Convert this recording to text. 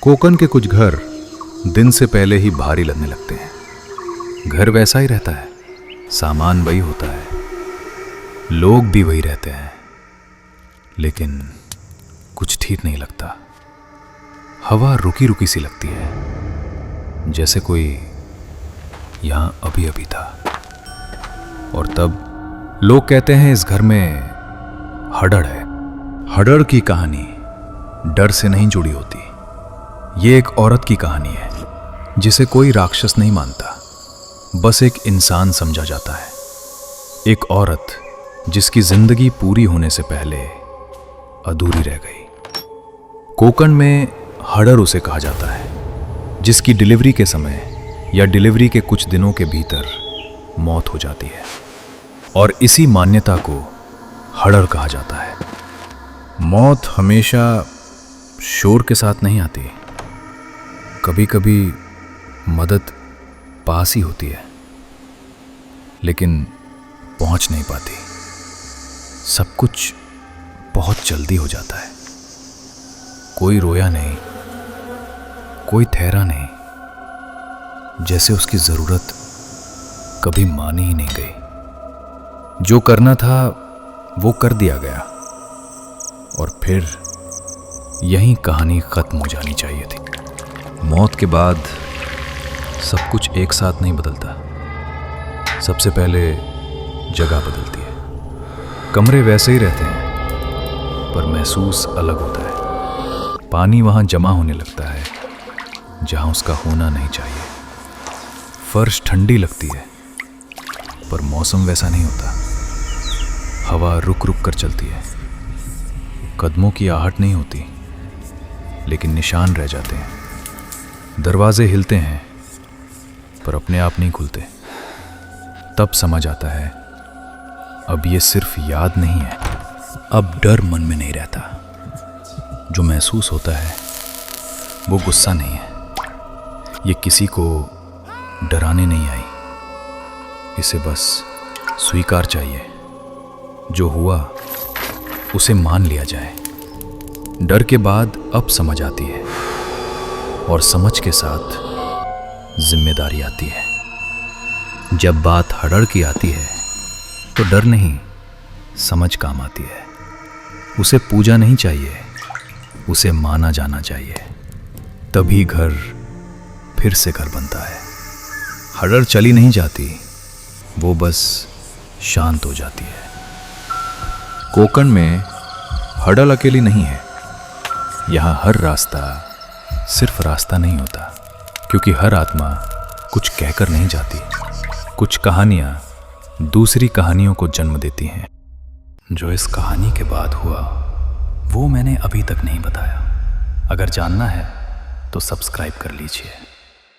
कोकण के कुछ घर दिन से पहले ही भारी लगने लगते हैं। घर वैसा ही रहता है, सामान वही होता है, लोग भी वही रहते हैं, लेकिन कुछ ठीक नहीं लगता। हवा रुकी रुकी सी लगती है, जैसे कोई यहां अभी अभी था। और तब लोग कहते हैं इस घर में हड़ड़ है। हड़ड़ की कहानी डर से नहीं जुड़ी होती। ये एक औरत की कहानी है जिसे कोई राक्षस नहीं मानता, बस एक इंसान समझा जाता है। एक औरत जिसकी जिंदगी पूरी होने से पहले अधूरी रह गई। कोकण में हड़ड़ उसे कहा जाता है जिसकी डिलीवरी के समय या डिलीवरी के कुछ दिनों के भीतर मौत हो जाती है, और इसी मान्यता को हड़ड़ कहा जाता है। मौत हमेशा शोर के साथ नहीं आती, कभी कभी मदद पास ही होती है, लेकिन पहुंच नहीं पाती। सब कुछ बहुत जल्दी हो जाता है। कोई रोया नहीं, कोई ठहरा नहीं, जैसे उसकी जरूरत कभी मानी ही नहीं गई। जो करना था वो कर दिया गया, और फिर यहीं कहानी खत्म हो जानी चाहिए थी। मौत के बाद सब कुछ एक साथ नहीं बदलता। सबसे पहले जगह बदलती है। कमरे वैसे ही रहते हैं, पर महसूस अलग होता है। पानी वहां जमा होने लगता है जहां उसका होना नहीं चाहिए। फर्श ठंडी लगती है, पर मौसम वैसा नहीं होता। हवा रुक रुक कर चलती है। कदमों की आहट नहीं होती, लेकिन निशान रह जाते हैं। दरवाजे हिलते हैं, पर अपने आप नहीं खुलते। तब समझ आता है अब ये सिर्फ याद नहीं है, अब डर मन में नहीं रहता। जो महसूस होता है वो गुस्सा नहीं है। ये किसी को डराने नहीं आई, इसे बस स्वीकार चाहिए। जो हुआ उसे मान लिया जाए। डर के बाद अब समझ आती है, और समझ के साथ जिम्मेदारी आती है। जब बात हड़ड़ की आती है तो डर नहीं, समझ काम आती है। उसे पूजा नहीं चाहिए, उसे माना जाना चाहिए। तभी घर फिर से घर बनता है। हड़ड़ चली नहीं जाती, वो बस शांत हो जाती है। कोकण में हड़ड़ अकेली नहीं है। यहाँ हर रास्ता सिर्फ रास्ता नहीं होता, क्योंकि हर आत्मा कुछ कहकर नहीं जाती। कुछ कहानियां दूसरी कहानियों को जन्म देती हैं। जो इस कहानी के बाद हुआ वो मैंने अभी तक नहीं बताया। अगर जानना है तो सब्सक्राइब कर लीजिए।